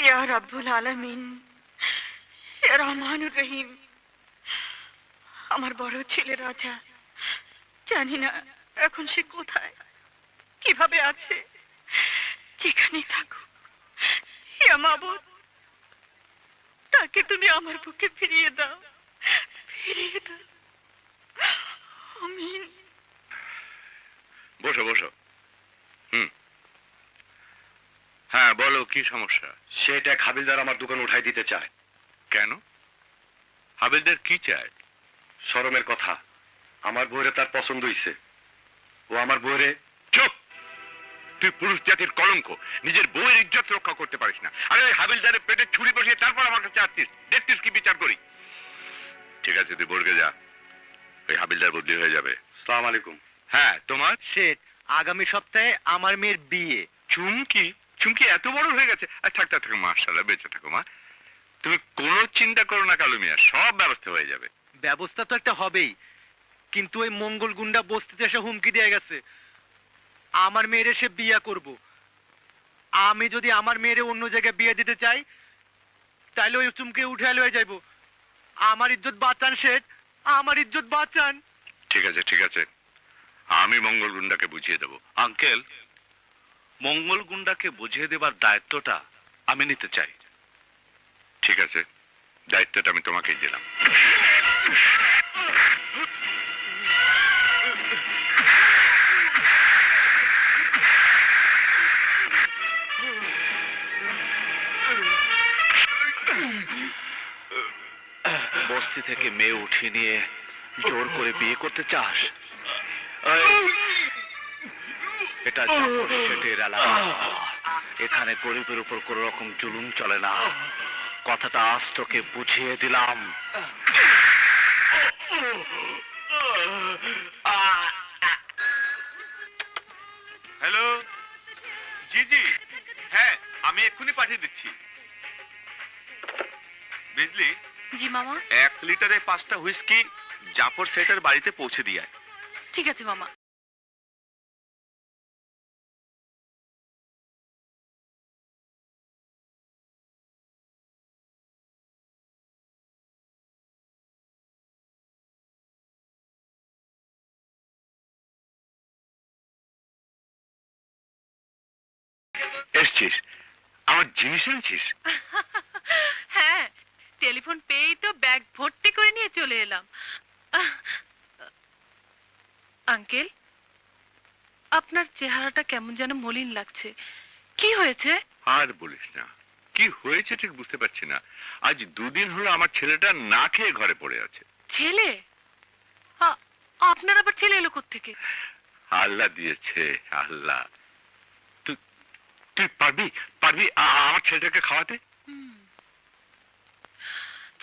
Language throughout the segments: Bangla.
ইয়া রাব্বুল আলামিন, ইয়া রহমানুর রহিম। আমার বড় ছেলে রাজা, জানি না এখন সে কোথায়, কিভাবে আছে। যেখানে থাকুক, ইয়া মাবুদ, তাকে তুমি আমার বুকে ফিরিয়ে দাও, ফিরিয়ে দাও। আমিন। বসো বসো। হ্যাঁ বলো, কি সমস্যা? সেটা হাবিলদার আমার দোকান উঠাই দিতে চায়। কেন? হাবিলদার কি চায়? শরমের কথা, আমার বউরে তার পছন্দ হইছে। ও আমার বউরে। চুপ! তুই পুরুষ জাতির কলঙ্ক, নিজের বউয়ের ইজ্জত রক্ষা করতে পারিস না, আরে ওই হাবিলদারের পেটে ছুরি বসিয়ে তারপর আমার কাছে আসছিস, দেখছিস কি বিচার করি। ঠিক আছে, তুই বর্গে যা, ওই হাবিলদার বদলি হয়ে যাবে। আসসালামু আলাইকুম। হ্যাঁ, তোমার শেঠ, আগামী সপ্তাহে আমার মেয়ের বিয়ে। চুমকি? চুমকি এত বড় হয়ে গেছে? থাক থাক থাক, মাশাআল্লাহ, বেঁচে থাকো মা। তুমি কোনো চিন্তা করো না কালু মিয়া, সব ব্যবস্থা হয়ে যাবে। ব্যবস্থা তো একটা হবেই, কিন্তু ওই মঙ্গল গুন্ডা বস্তিতে এসে হুমকি দিয়ে গেছে আমার মেয়ের সে বিয়ে করব। আমি যদি আমার মেয়ের অন্য জায়গায় বিয়ে দিতে চাই, তাহলে ওই চুমকে উঠে লয়ে যাইব। আমার ইজ্জত বাঁচান শেঠ, আমার ইজ্জত বাঁচান। ঠিক আছে ঠিক আছে, আমি মঙ্গল গুন্ডাকে বুঝিয়ে দেবো। আঙ্কেল, মঙ্গল গুন্ডাকে বুঝিয়ে দেবার দায়িত্বটা আমি নিতে চাই। ঠিক আছে, দায়িত্বটা আমি তোমাকেই দিলাম। বস্তি থেকে মেয়ে উঠিয়ে নিয়ে জোর করে বিয়ে করতে চাস? এটা জাফর শেঠের এলাকা, এখানে গরিবের উপর কোন রকম জুলুম চলে না। কথাটা আজ তোকে বুঝিয়ে দিলাম। হ্যালো, জি জি, হ্যাঁ আমি এক্ষুনি পাঠিয়ে দিচ্ছি। বিজলি, জি মামা। 1 লিটারে 5টা হুইস্কি জাফর সেটের বাড়িতে পৌঁছে দিয়ে আয়। ঠিক আছে মামা। এসছিস? আমার জিনিস এনেছিস? হ্যাঁ, টেলিফোন পেয়েই তো ব্যাগ ভর্তি করে নিয়ে চলে এলাম। আঙ্কেল, আপনার চেহারাটা কেমন যেন মলিন লাগছে, কি হয়েছে? আর বলিস না, কি হয়েছে ঠিক বুঝতে পারছি না। আজ 2 দিন হলো আমার ছেলেটা না খেয়ে ঘরে পড়ে আছে। ছেলে? আপনার আবার ছেলে এলো কোত্থেকে? আল্লাহ দিয়েছে, আল্লাহ। তুই তুই পারবি পারবি আমার ছেলেটাকে খাওয়াতে?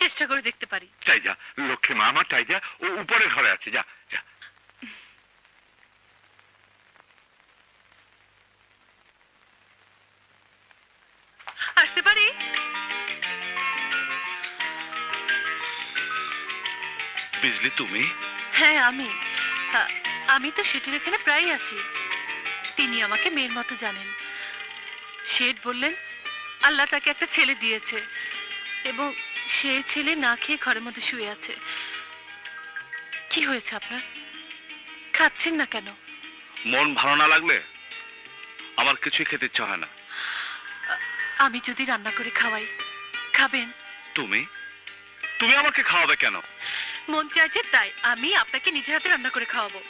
চেষ্টা করে দেখতে পারি। চাই যা, লক্ষ্মী মা আমার, চাই যা, ও উপরে ঘরে আছে, যা যা। আসতে পারি? বিজলি, তুমি? হ্যাঁ আমি। আমি তো শেঠের এখানে প্রায় আসি, তিনি আমাকে মেয়ের মতো জানেন। শেঠ বললেন আল্লাহ তাকে একটা ছেলে দিয়েছে এবং সেই ছেলে না খেয়ে ঘরের মধ্যে শুয়ে আছে। কি হয়েছে আপনার? খাচ্ছেন না কেন? মন ভালো না লাগলে আমার কিছুই খেতে ইচ্ছা হয় না। আমি যদি রান্না করে খাওয়াই, খাবেন? তুমি তুমি আমাকে খাওয়াবে কেন? মন চাইছে তাই আমি আপনাকে নিজের হাতে রান্না করে খাওয়াবো।